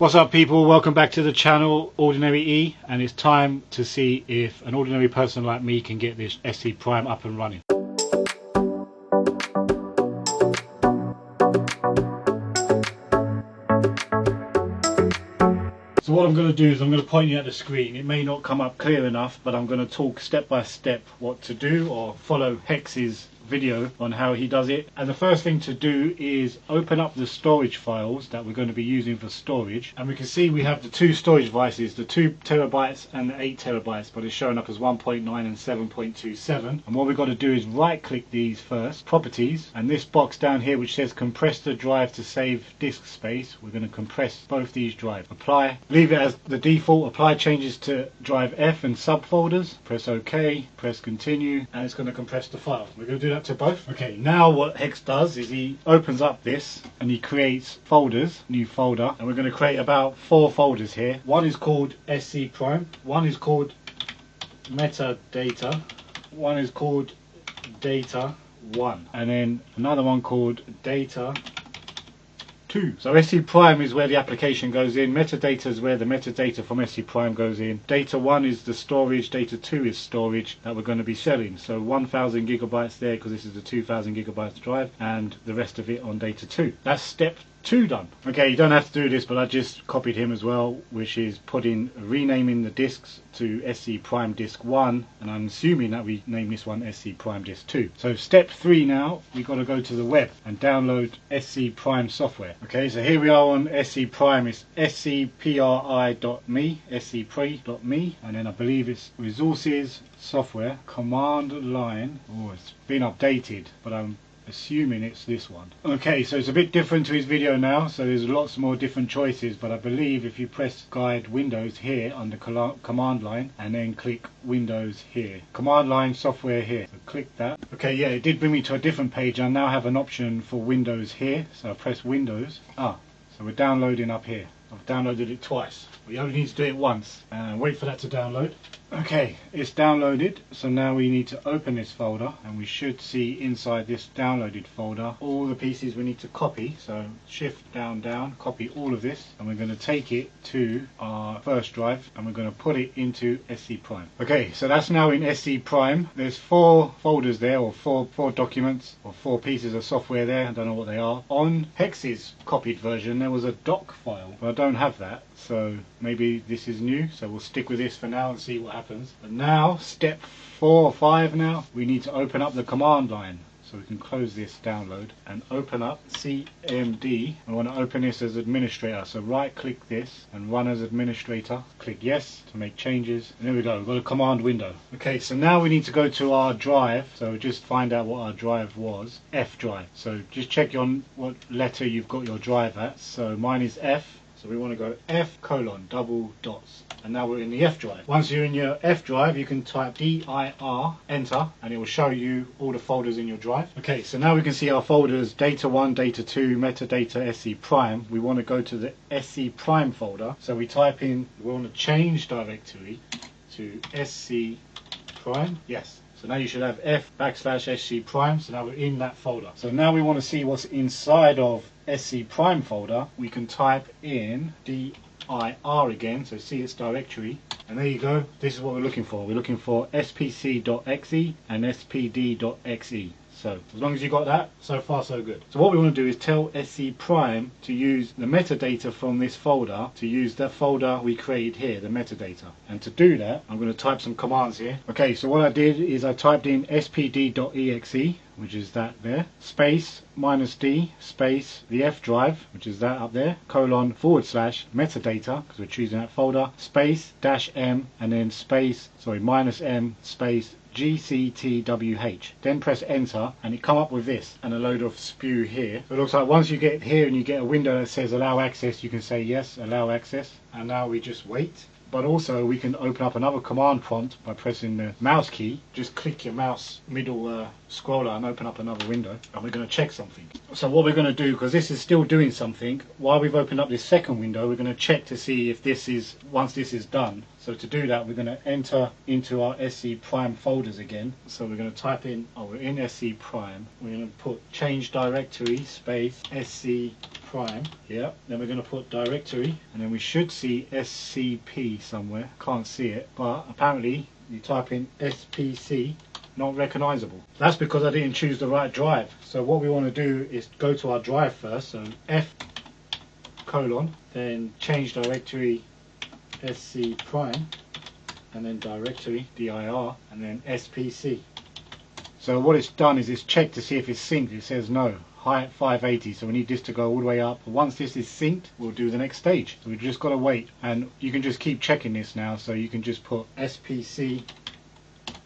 What's up people, welcome back to the channel Ordinary E, and it's time to see if an ordinary person like me can get this SC Prime up and running. So what I'm going to do is I'm going to point you at the screen. It may not come up clear enough, but I'm going to talk step by step what to do, or follow Hex's video on how he does it. And the first thing to do is open up the storage files that we're going to be using for storage, and we can see we have the two storage devices, the 2 terabytes and the 8 terabytes, but it's showing up as 1.9 and 7.27. and what we've got to do is right click these first, properties, and this box down here which says compress the drive to save disk space, we're going to compress both these drives. Apply, leave it as the default, apply changes to drive F and subfolders, press OK, press continue, and it's going to compress the file. We're going to do that to both. Okay, now what Hex does is he opens up this and he creates folders, new folder, and we're going to create about 4 folders here. One is called SC Prime, one is called metadata, one is called data 1, and then another one called data 2. So SC Prime is where the application goes in, metadata is where the metadata from SC Prime goes in, data 1 is the storage, data 2 is storage that we're going to be selling. So 1000 gigabytes there because this is a 2000 gigabytes drive, and the rest of it on data 2. That's step 2 done. Okay, you don't have to do this, but I just copied him as well, which is renaming the disks to SC Prime Disk 1, and I'm assuming that we name this one SC Prime Disk 2. So step 3 now, we've got to go to the web and download SC Prime software. Okay, so here we are on SC Prime, it's scpri.me, scpri.me, and then I believe it's resources, software, command line. Oh, it's been updated, but I'm assuming it's this one. Okay, so it's a bit different to his video now, so there's lots more different choices, but I believe if you press guide Windows here on the command line and then click Windows here, command line software here, so click that. Okay, yeah, it did bring me to a different page. I now have an option for Windows here, so I press Windows. So we're downloading up here. I've downloaded it twice. We only need to do it once and wait for that to download. Okay, it's downloaded, so now we need to open this folder, and we should see inside this downloaded folder all the pieces we need to copy. So shift down, copy all of this, and we're going to take it to our first drive and we're going to put it into SC Prime. Okay, so that's now in SC Prime. There's 4 folders there, or four documents, or 4 pieces of software there. I don't know what they are. On Hex's copied version there was a doc file, but I don't have that, so maybe this is new, so we'll stick with this for now and see what happens. But now step 4 or 5, now we need to open up the command line, so we can close this download and open up CMD. I want to open this as administrator, so right click this and run as administrator, click yes to make changes, and there we go, we've got a command window. Okay, so now we need to go to our drive, so just find out what our drive was. F drive, so just check on what letter you've got your drive at. So mine is F, so we want to go F : double dots, and now we're in the F drive. Once you're in your F drive, you can type dir, enter, and it will show you all the folders in your drive. Okay, so now we can see our folders, data 1, data 2, metadata, SC Prime. We want to go to the SC Prime folder, so we type in, we want to change directory to SC Prime, yes. So now you should have F/SC Prime, so now we're in that folder. So now we want to see what's inside of SC Prime folder. We can type in dir again, so see its directory, and there you go. This is what we're looking for. We're looking for spc.exe and spd.exe. So as long as you got that, so far so good. So what we want to do is tell SC Prime to use the metadata from this folder, to use that folder we created here, the metadata. And to do that, I'm going to type some commands here. Okay, so what I did is I typed in spd.exe, which is that there, space -d, space the F drive, which is that up there, colon / metadata, because we're choosing that folder, space -m, and then space, -m, space GCTWH, then press enter, and it come up with this and a load of spew here. So it looks like once you get here and you get a window that says allow access, you can say yes, allow access, and now we just wait. But also we can open up another command prompt by pressing the mouse key. Just click your mouse middle scroll out and open up another window, and we're going to check something. So what we're going to do, because this is still doing something, while we've opened up this second window, we're going to check to see if this is, once this is done. So to do that, we're going to enter into our SC Prime folders again. So we're going to type in, we're in SC Prime, we're going to put change directory space SC Prime, yeah, then we're going to put directory, and then we should see SCP somewhere, can't see it, but apparently you type in SPC, not recognizable. That's because I didn't choose the right drive. So what we want to do is go to our drive first, so F colon, then change directory SC Prime, and then directory dir, and then SPC. So what it's done is it's checked to see if it's synced. It says no, height 580, so we need this to go all the way up. Once this is synced, we'll do the next stage. So we've just got to wait, and you can just keep checking this now. So you can just put SPC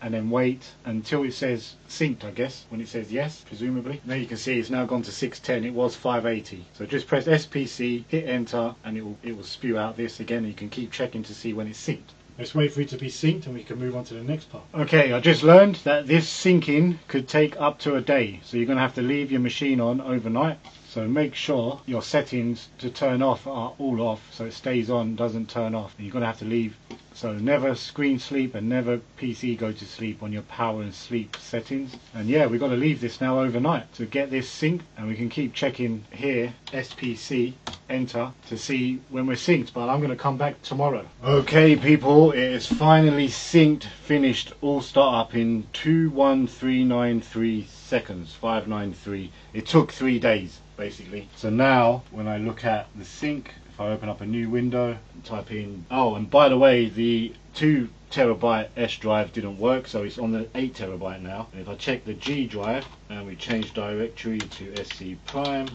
and then wait until it says synced, I guess, when it says yes, presumably. Now you can see it's now gone to 610, it was 580. So just press SPC, hit enter, and it will spew out this again. You can keep checking to see when it's synced. Let's wait for it to be synced and we can move on to the next part. Okay, I just learned that this syncing could take up to a day. So you're going to have to leave your machine on overnight. So make sure your settings to turn off are all off, so it stays on, doesn't turn off. And you're going to have to leave. So never screen sleep and never PC go to sleep on your power and sleep settings. And yeah, we've got to leave this now overnight to get this synced, and we can keep checking here, SPC, enter, to see when we're synced, but I'm going to come back tomorrow. Okay people, it is finally synced, finished, all start up in 21393 seconds, 593. It took 3 days basically. So now when I look at the sync, if I open up a new window and type in, oh, and by the way, the 2 terabyte S drive didn't work, so it's on the 8 terabyte now. And if I check the G drive and we change directory to SC Prime,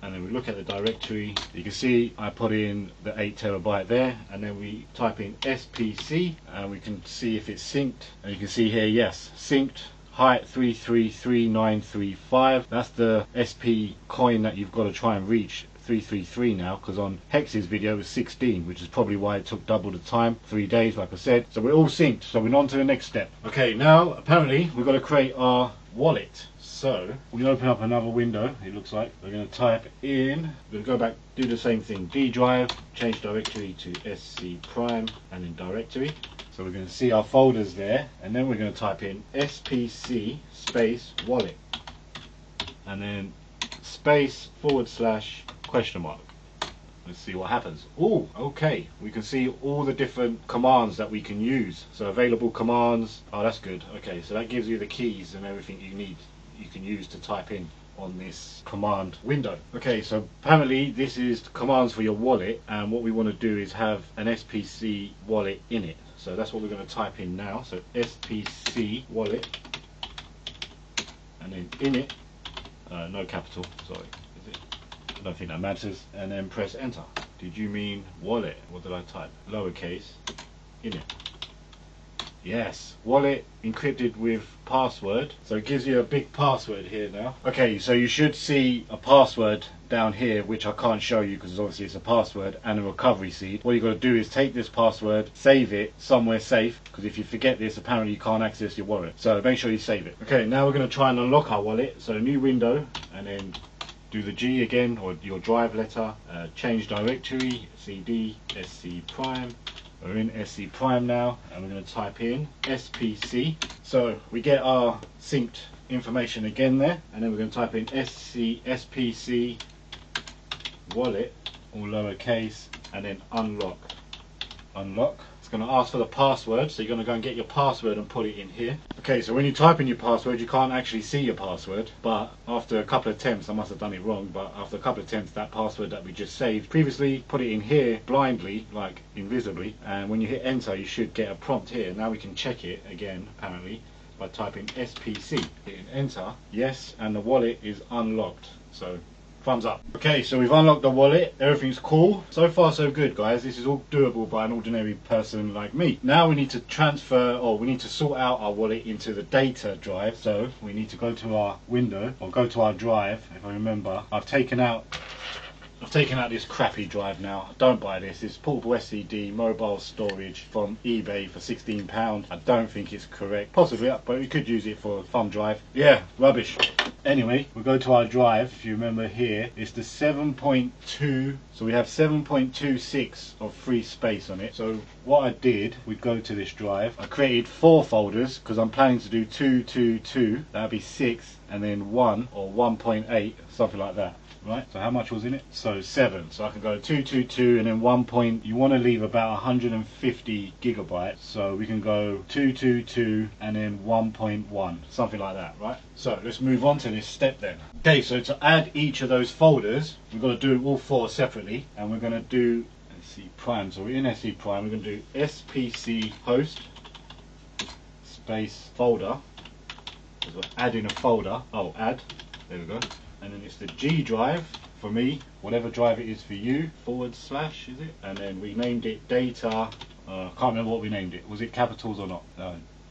and then we look at the directory, you can see I put in the 8 terabyte there, and then we type in SPC and we can see if it's synced, and you can see here, yes, synced, height 333935. That's the SP coin that you've got to try and reach, 333 now, because on Hex's video it was 16, which is probably why it took double the time, 3 days like I said. So we're all synced, so we're on to the next step. Okay, now apparently we've got to create our wallet. So we open up another window, it looks like. We're going to type in, we're going to go back, do the same thing, D drive, change directory to SC Prime, and then directory. So we're going to see our folders there, and then we're going to type in SPC space wallet, and then space / question mark. Let's see what happens. Oh, okay, we can see all the different commands that we can use. So available commands, oh that's good. Okay, so that gives you the keys and everything you need, you can use to type in on this command window. Okay, so apparently this is the commands for your wallet, and what we want to do is have an SPC wallet in it. So that's what we're going to type in now. So SPC wallet, and then in it, no capital, sorry, is it? I don't think that matters. And then press enter. Did you mean wallet? What did I type? Lowercase, in it. Yes, wallet encrypted with password. So it gives you a big password here now. Okay, so you should see a password down here, which I can't show you because obviously it's a password, and a recovery seed. What you got to do is take this password, save it somewhere safe, because if you forget this, apparently you can't access your wallet. So make sure you save it. Okay, now we're going to try and unlock our wallet. So new window, and then do the G again, or your drive letter, change directory, CD, SC Prime. We're in SC Prime now, and we're going to type in SPC. So we get our synced information again there, and then we're going to type in SPC wallet, all lowercase, and then unlock. It's going to ask for the password, so you're going to go and get your password and put it in here. Okay, so when you type in your password, you can't actually see your password, but after a couple of attempts, I must have done it wrong, but after a couple of attempts, that password that we just saved, previously put it in here blindly, like invisibly, and when you hit enter, you should get a prompt here. Now we can check it again, apparently, by typing SPC, hitting enter, yes, and the wallet is unlocked. So thumbs up. Okay, so we've unlocked the wallet, everything's cool. So far so good guys, this is all doable by an ordinary person like me. Now we need to transfer, or we need to sort out our wallet into the data drive. So we need to go to our window, or go to our drive. If I remember, I've taken out I've taken out this crappy drive now. Don't buy this. It's portable SCD mobile storage from eBay for £16. I don't think it's correct. Possibly, but you could use it for a thumb drive. Yeah, rubbish. Anyway, we go to our drive. If you remember here, it's the 7.2. So we have 7.26 of free space on it. So what I did, we go to this drive. I created 4 folders because I'm planning to do 2, 2, 2. That'd be 6, and then 1 or 1.8, something like that. Right, so how much was in it? So 7. So I can go 222 and then 1 point. You want to leave about 150 gigabytes. So we can go 222 and then 1.1, something like that, right? So let's move on to this step then. Okay, so to add each of those folders, we've got to do all 4 separately, and we're going to do SC Prime. So we're in SC Prime. We're going to do SPC host space folder. So we're adding a folder. Oh, add. There we go. And then it's the G drive for me, whatever drive it is for you, / is it? And then we named it data, can't remember what we named it. Was it capitals or not?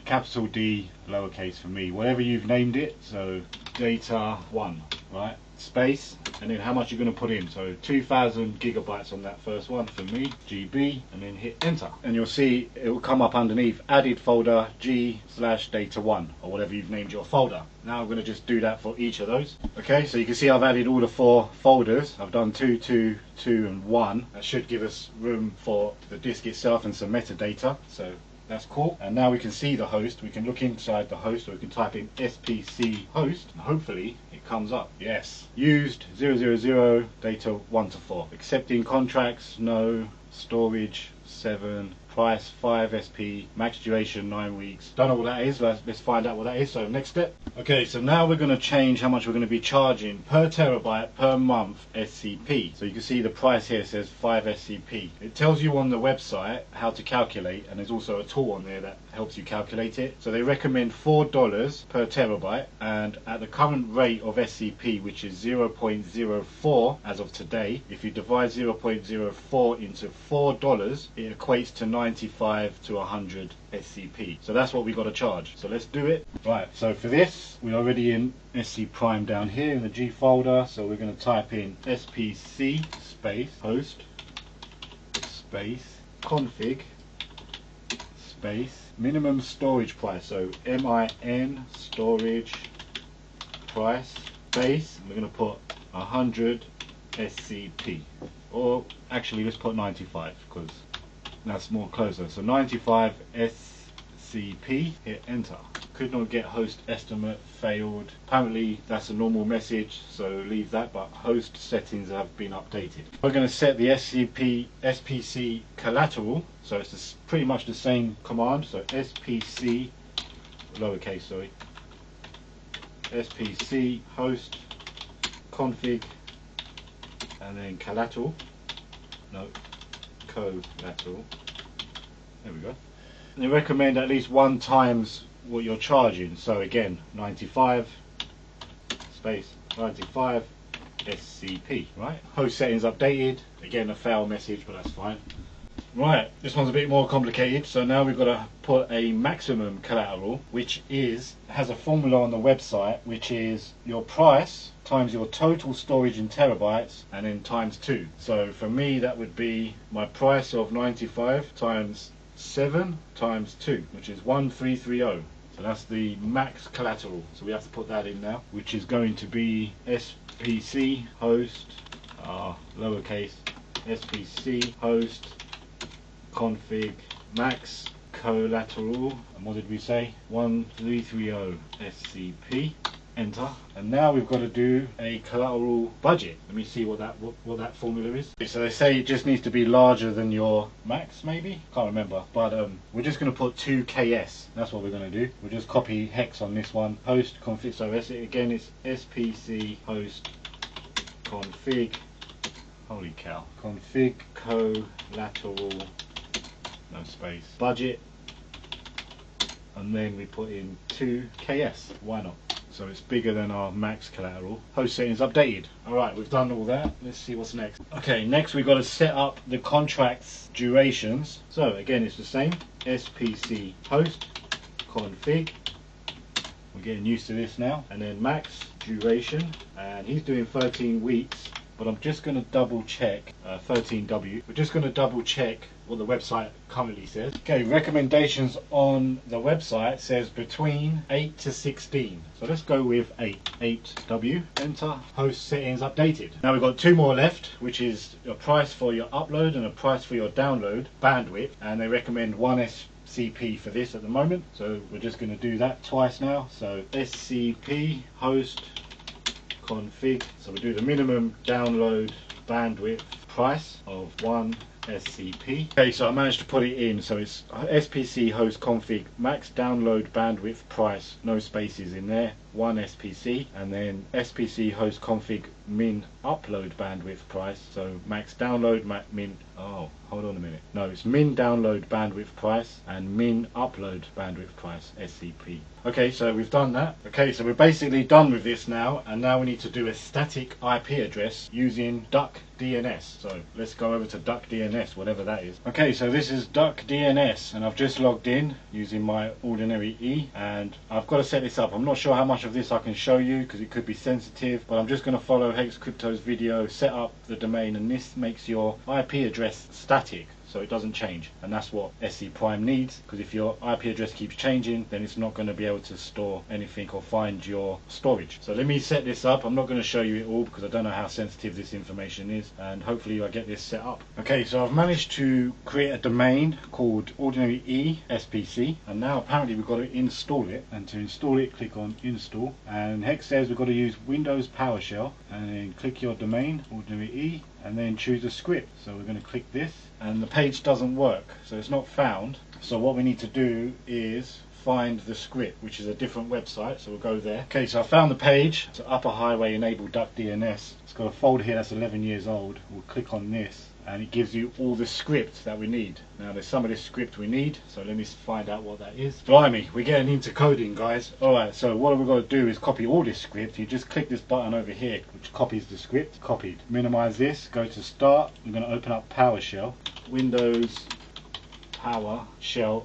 Capital D, lowercase for me. Whatever you've named it, so data 1, right? Space, and then how much you're going to put in. So 2000 gigabytes on that first one for me, GB, and then hit enter. And you'll see it will come up underneath, added folder G/data1, or whatever you've named your folder. Now I'm going to just do that for each of those. Okay, so you can see I've added all the 4 folders. I've done 2, 2, 2, and 1. That should give us room for the disk itself and some metadata. So that's cool. And now we can see the host. We can look inside the host, or we can type in SPC host, and hopefully it comes up. Yes. Used 000, data 1 to 4. Accepting contracts, no. Storage 7. Price 5 SP, max duration 9 weeks. Don't know what that is. Let's find out what that is. So next step. Okay, so now we're going to change how much we're going to be charging per terabyte per month SCP. So you can see the price here says 5 SCP. It tells you on the website how to calculate, and there's also a tool on there that helps you calculate it. So they recommend $4 per terabyte, and at the current rate of SCP, which is 0.04 as of today, if you divide 0.04 into $4, it equates to 95 to 100 SCP. So that's what we got to charge. So let's do it. Right, so for this, we're already in SC Prime down here in the G folder. So we're going to type in SPC space host space config space minimum storage price. So MIN storage price space. We're going to put 100 SCP. Or actually, let's put 95 because that's more closer. So 95 SCP, hit enter. Could not get host estimate, failed. Apparently that's a normal message, so leave that, but host settings have been updated. We're going to set the SPC collateral, so it's pretty much the same command. So SPC, lowercase, sorry. SPC host config, and then collateral. No. Collateral. There we go. And they recommend at least 1 times what you're charging. So again, 95 space 95 SCP. Right. Host settings updated. Again, a fail message, but that's fine. Right. This one's a bit more complicated. So now we've got to put a maximum collateral, which has a formula on the website, which is your price times your total storage in terabytes, and then times 2. So for me, that would be my price of 95 times 7 times 2, which is 1330. So that's the max collateral. So we have to put that in now, which is going to be SPC host, lowercase, SPC host config max collateral. And what did we say? 1330 SCP. Enter. And now we've got to do a collateral budget. Let me see what that formula is. So they say it just needs to be larger than your max, maybe? Can't remember. But we're just going to put 2KS. That's what we're going to do. We'll just copy hex on this one. Host config. So again, it's SPC host config. Holy cow. Config collateral. No space. Budget. And then we put in 2KS. Why not? So it's bigger than our max collateral. Host settings updated. Alright, we've done all that. Let's see what's next. Okay, next we've got to set up the contract's durations. So again, it's the same. SPC host config. We're getting used to this now. And then max duration. And he's doing 13 weeks. but I'm just going to double check 13W. We're just going to double check what the website currently says. Okay, recommendations on the website says between 8 to 16. So let's go with 8. 8W. Enter. Host settings updated. Now we've got 2 more left, which is a price for your upload and a price for your download bandwidth, and they recommend 1 SCP for this at the moment. So we're just going to do that twice now. So SCP host config. So we do the minimum download bandwidth price of 1 SCP. Okay, so I managed to put it in. So it's SPC host config max download bandwidth price, no spaces in there, 1 SPC, and then SPC host config min upload bandwidth price. So max download, min. Oh, hold on a minute. No, it's min download bandwidth price and min upload bandwidth price, SCP. Okay, so we've done that. Okay, so we're basically done with this now, and now we need to do a static IP address using didnt. So let's go over to didnt, whatever that is. Okay, so this is didnt, and I've just logged in using my ordinary E, and I've got to set this up. I'm not sure how much of this I can show you because it could be sensitive, but I'm just going to follow Hex Crypto's video, set up the domain, and this makes your IP address static, so it doesn't change, and that's what SC Prime needs, because if your IP address keeps changing, then it's not going to be able to store anything or find your storage. So let me set this up. I'm not going to show you it all because I don't know how sensitive this information is, and hopefully I get this set up. Okay, so I've managed to create a domain called ordinary E SPC, and now apparently we've got to install it, and to install it click on install, and Hex says we've got to use Windows PowerShell, and then click your domain ordinary E, and then choose a script. So we're going to click this, and the page doesn't work, so it's not found. So what we need to do is find the script, which is a different website, so we'll go there. Okay, so I found the page. It's Upper Highway Enable didnt. It's got a folder here that's 11 years old. We'll click on this, and it gives you all the script that we need. Now there's some of this script we need, so let me find out what that is. Blimey, we're getting into coding, guys. Alright, so what we've got to do is copy all this script. You just click this button over here, which copies the script. Copied. Minimize this, go to start. We're going to open up PowerShell. Windows PowerShell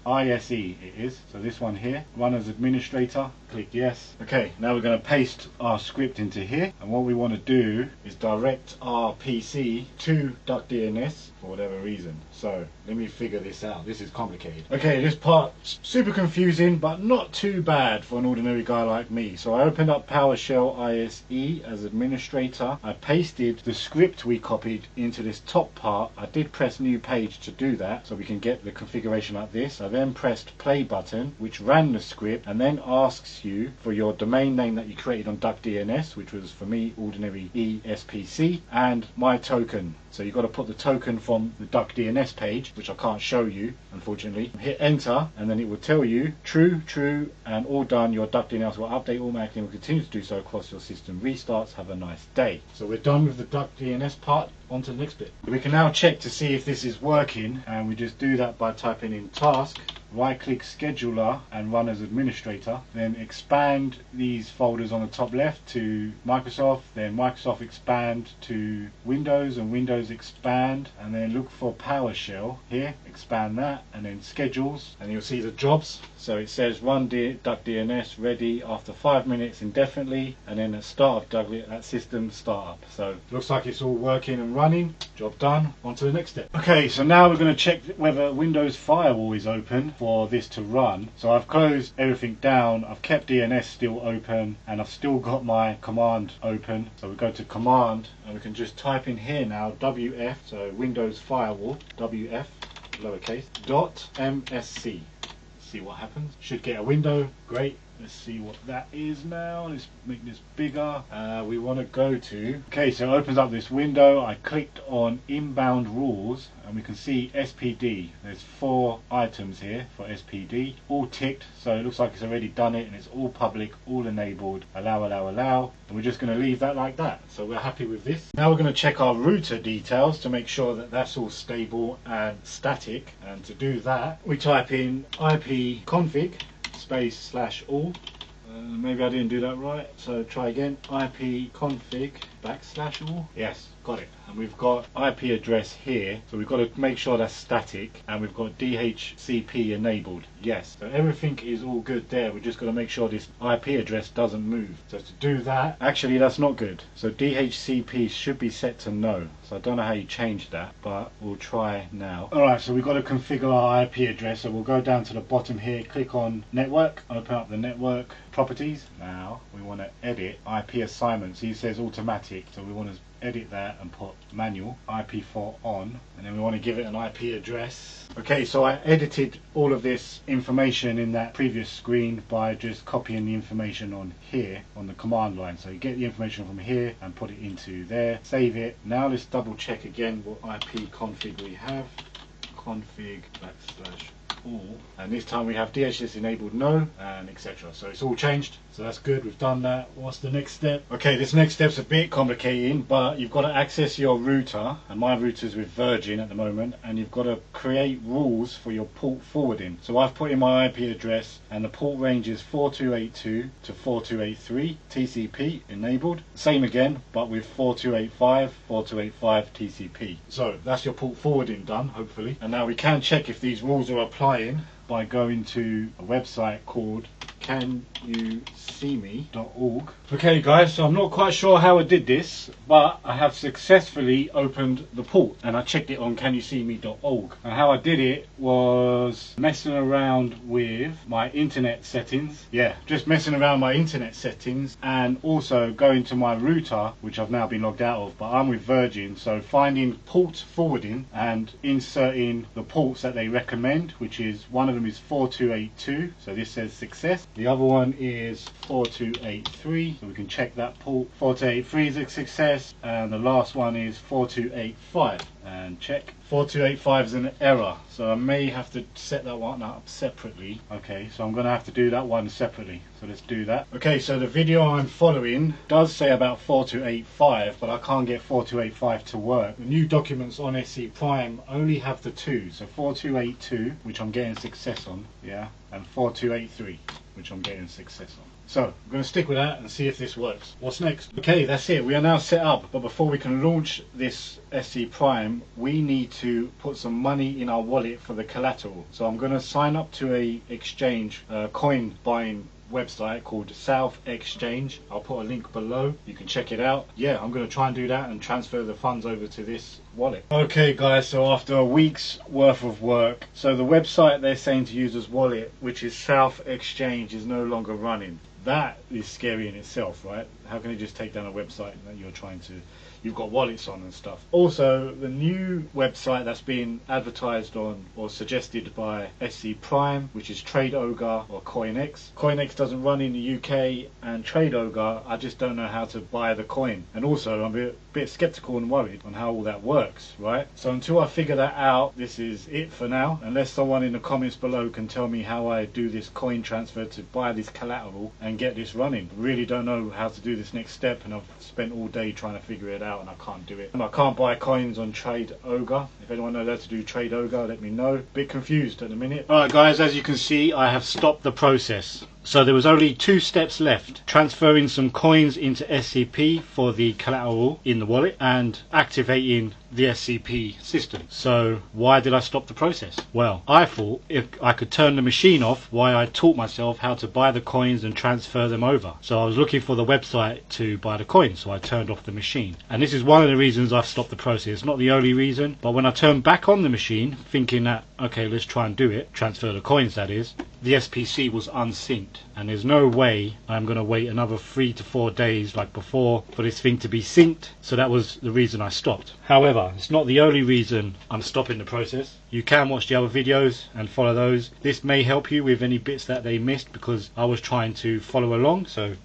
ISE it is. So this one here, run as administrator, click yes. Okay, now we're going to paste our script into here, and what we want to do is direct our PC to didnt for whatever reason. So let me figure this out. This is complicated. Okay, this part's super confusing, but not too bad for an ordinary guy like me. So I opened up PowerShell ISE as administrator. I pasted the script we copied into this top part. I did press new page to do that, so we can get the configuration like this. I then pressed play button, which ran the script, and then asks you for your domain name that you created on didnt, which was for me ordinary ESPC, and my token. So you've got to put the token from the didnt page, which I can't show you unfortunately. Hit enter, and then it will tell you true, true, and all done. Your didnt will update automatically and will continue to do so across your system restarts. Have a nice day. So we're done with the didnt part. On to the next bit. We can now check to see if this is working, and we just do that by typing in task, right click scheduler and run as administrator, then expand these folders on the top left to Microsoft, then Microsoft expand to Windows, and Windows expand, and then look for PowerShell here, expand that, and then schedules, and you'll see the jobs. So it says run didnt ready after 5 minutes indefinitely, and then at start of that system startup. So looks like it's all working and running. Job done. On to the next step. Okay, so now we're going to check whether Windows Firewall is open for this to run. So I've closed everything down. I've kept DNS still open, and I've still got my command open. So we go to command, and we can just type in here now WF, so Windows Firewall, WF, lowercase, .msc. See what happens. Should get a window. Great. Let's see what that is now. Let's make this bigger. We want to go to, okay, so it opens up this window. I clicked on inbound rules, and we can see SPD. There's 4 items here for SPD, all ticked, so it looks like it's already done it, and it's all public, all enabled, allow, and we're just going to leave that like that. So we're happy with this. Now we're going to check our router details to make sure that that's all stable and static, and to do that we type in ipconfig /all. Maybe I didn't do that right, so try again. ipconfig /all. Yes, got it. And we've got IP address here, so we've got to make sure that's static, and we've got DHCP enabled. Yes, so everything is all good there. We're just going to make sure this IP address doesn't move. So to do that, actually that's not good. So DHCP should be set to no. So I don't know how you change that, but we'll try now. Alright, so we've got to configure our IP address. So we'll go down to the bottom here, click on network, open up the network properties. Now we want to edit IP assignments. He says automatic, so we want to edit that and put manual IP4 on, and then we want to give it an IP address. Okay, so I edited all of this information in that previous screen by just copying the information on here on the command line. So you get the information from here and put it into there, save it. Now let's double check again what IP config we have. Config /all, and this time we have DHCP enabled no, and etc. So it's all changed, so that's good. We've done that. What's the next step? Okay, this next step's a bit complicating, but you've got to access your router, and my router's with Virgin at the moment, and you've got to create rules for your port forwarding. So I've put in my IP address, and the port range is 4282 to 4283 TCP enabled. Same again, but with 4285 TCP. So that's your port forwarding done, hopefully. And now we can check if these rules are applying by going to a website called canyouseeme.org. Okay guys, so I'm not quite sure how I did this, but I have successfully opened the port, and I checked it on canyouseeme.org. And how I did it was messing around with my internet settings. Yeah, just messing around my internet settings, and also going to my router, which I've now been logged out of, but I'm with Virgin, so finding port forwarding and inserting the ports that they recommend, which is, one of them is 4282, so this says success. The other one is 4283, so we can check that port. 4283 is a success, and the last one is 4285, and check. 4285 is an error, so I may have to set that one up separately. Okay, so I'm going to have to do that one separately, so let's do that. Okay, so the video I'm following does say about 4285, but I can't get 4285 to work. The new documents on SC Prime only have the two, so 4282, which I'm getting success on, yeah, and 4283, which I'm getting success on. So I'm going to stick with that and see if this works. What's next? Okay, that's it. We are now set up, but before we can launch this SC Prime, we need to put some money in our wallet for the collateral. So I'm going to sign up to a exchange coin buying website called South Exchange. I'll put a link below, you can check it out. Yeah, I'm going to try and do that and transfer the funds over to this wallet. Okay guys, so after a week's worth of work, so the website they're saying to use as wallet, which is South Exchange, is no longer running. That is scary in itself, right? How can you just take down a website that you've got wallets on and stuff? Also, the new website that's being advertised on or suggested by SC Prime, which is Trade Ogre or CoinX. CoinX doesn't run in the UK, and Trade Ogre, I just don't know how to buy the coin. And also, I'm a bit skeptical and worried on how all that works, right? So until I figure that out, this is it for now. Unless someone in the comments below can tell me how I do this coin transfer to buy this collateral and get this running. I really don't know how to do this next step, and I've spent all day trying to figure it out and I can't do it. I can't buy coins on Trade Ogre. If anyone knows how to do Trade Ogre, let me know. Bit confused at the minute. Alright guys, as you can see, I have stopped the process. So there was only two steps left: transferring some coins into SCP for the collateral in the wallet and activating the SCP system. So why did I stop the process? Well, I thought if I could turn the machine off while I taught myself how to buy the coins and transfer them over. So I was looking for the website to buy the coins, so I turned off the machine. And this is one of the reasons I've stopped the process. Not the only reason, but when I turned back on the machine thinking that, okay, let's try and do it, transfer the coins that is, the SPC was unsynced, and there's no way I'm going to wait another 3 to 4 days like before for this thing to be synced. So that was the reason I stopped. However, it's not the only reason I'm stopping the process. You can watch the other videos and follow those. This may help you with any bits that they missed, because I was trying to follow along. So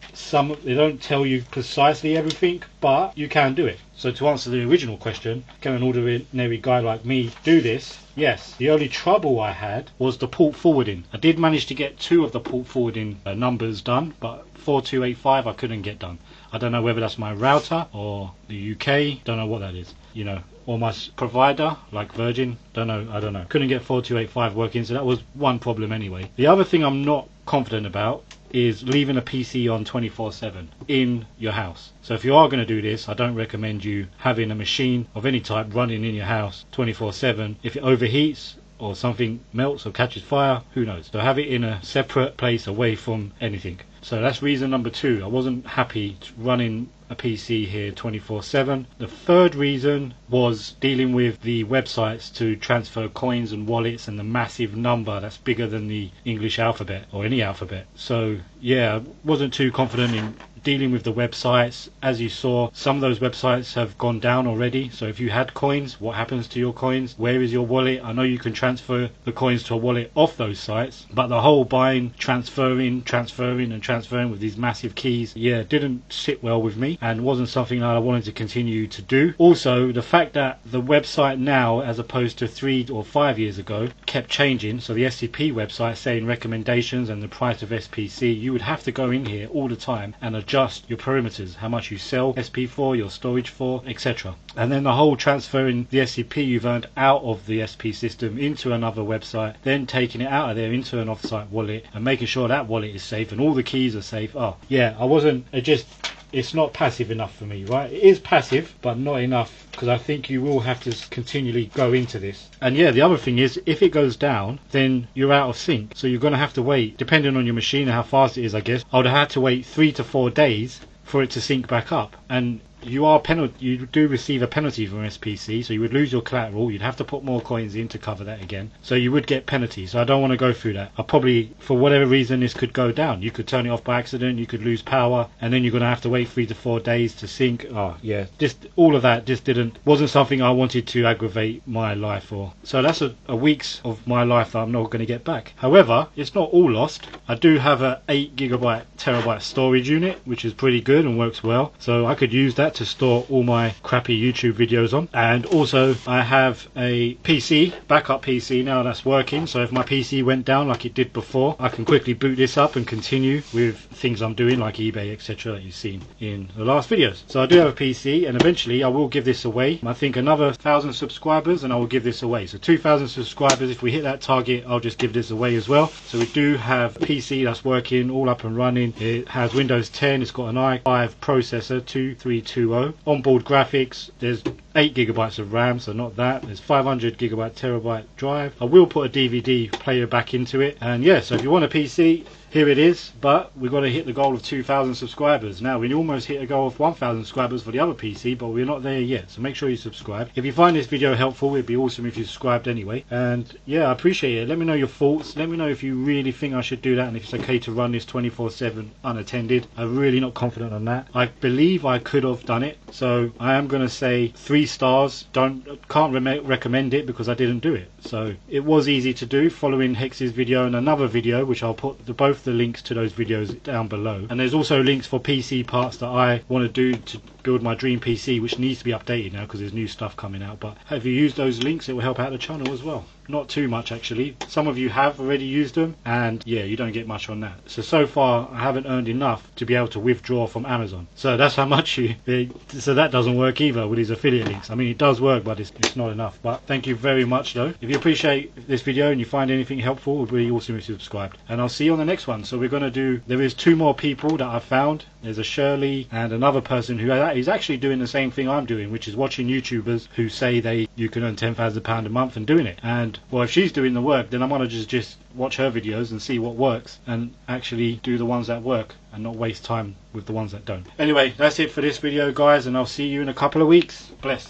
they don't tell you precisely everything, but you can do it. So to answer the original question, can an ordinary guy like me do this? Yes. The only trouble I had was the port forwarding. I did manage to get 2 of the port forwarding numbers done, but 4285 I couldn't get done. I don't know whether that's my router or the UK, don't know what that is. You know, or my provider like Virgin, I don't know, couldn't get 4285 working, so that was one problem anyway. The other thing I'm not confident about is leaving a PC on 24/7 in your house. So if you are going to do this, I don't recommend you having a machine of any type running in your house 24/7. If it overheats or something melts or catches fire, who knows? So have it in a separate place away from anything. So that's reason number 2. I wasn't happy running a PC here 24/7. The third reason was dealing with the websites to transfer coins and wallets and the massive number that's bigger than the English alphabet or any alphabet. So yeah, I wasn't too confident in dealing with the websites. As you saw, some of those websites have gone down already. So if you had coins, what happens to your coins? Where is your wallet? I know you can transfer the coins to a wallet off those sites, but the whole buying, transferring with these massive keys, yeah, didn't sit well with me and wasn't something that I wanted to continue to do. Also, the fact that the website now, as opposed to 3 or 5 years ago, kept changing. So the SCP website saying recommendations and the price of SPC, you would have to go in here all the time and adjust your parameters, how much you sell SP for, your storage for, etc. And then the whole transferring the SCP you've earned out of the SP system into another website, then taking it out of there into an offsite wallet and making sure that wallet is safe and all the keys are safe. Oh yeah, it's not passive enough for me, right? It is passive, but not enough, because I think you will have to continually go into this. And yeah, the other thing is, if it goes down, then you're out of sync. So you're going to have to wait, depending on your machine and how fast it is, I guess. I would have had to wait 3 to 4 days for it to sync back up. And you do receive a penalty from SPC, so you would lose your collateral. You'd have to put more coins in to cover that again, so you would get penalties. So I don't want to go through that. I probably, for whatever reason, this could go down. You could turn it off by accident, you could lose power, and then you're going to have to wait 3 to 4 days to sync. Oh yeah, just all of that just wasn't something I wanted to aggravate my life for. So that's a weeks of my life that I'm not going to get back. However, it's not all lost. I do have a 8GB terabyte storage unit, which is pretty good and works well, so I could use that to store all my crappy YouTube videos on. And also I have a PC, backup PC now that's working, so if my PC went down like it did before, I can quickly boot this up and continue with things I'm doing like eBay, etc. that you've seen in the last videos. So I do have a PC, and eventually I will give this away. I think another 1,000 subscribers and I will give this away. So 2,000 subscribers, if we hit that target, I'll just give this away as well. So we do have a PC that's working, all up and running. It has Windows 10, it's got an i5 processor 2320, onboard graphics, there's 8GB of RAM, so not that. There's 500GB terabyte drive. I will put a DVD player back into it. And yeah, so if you want a PC, here it is. But we've got to hit the goal of 2,000 subscribers. Now we almost hit a goal of 1,000 subscribers for the other PC, but we're not there yet, so make sure you subscribe. If you find this video helpful, it'd be awesome if you subscribed anyway. And yeah, I appreciate it. Let me know your thoughts. Let me know if you really think I should do that and if it's okay to run this 24/7 unattended. I'm really not confident on that. I believe I could have done it, so I am going to say 3 stars. Can't recommend it because I didn't do it. So it was easy to do, following Hex's video and another video, which I'll put both the links to those videos down below. And there's also links for PC parts that I want to do to build my dream PC, which needs to be updated now because there's new stuff coming out. But if you use those links, it will help out the channel as well. Not too much actually. Some of you have already used them, and yeah, you don't get much on that. So far I haven't earned enough to be able to withdraw from Amazon. So that's how much so that doesn't work either with these affiliate links. I mean, it does work, but it's not enough. But thank you very much though. If you appreciate this video and you find anything helpful, it would be awesome if you subscribed. And I'll see you on the next one. So we're going to do, there is 2 more people that I found. There's a Shirley and another person who is actually doing the same thing I'm doing, which is watching YouTubers who say you can earn £10,000 a month and doing it. And well, if she's doing the work, then I want to just watch her videos and see what works and actually do the ones that work and not waste time with the ones that don't. Anyway, that's it for this video guys, and I'll see you in a couple of weeks. Bless.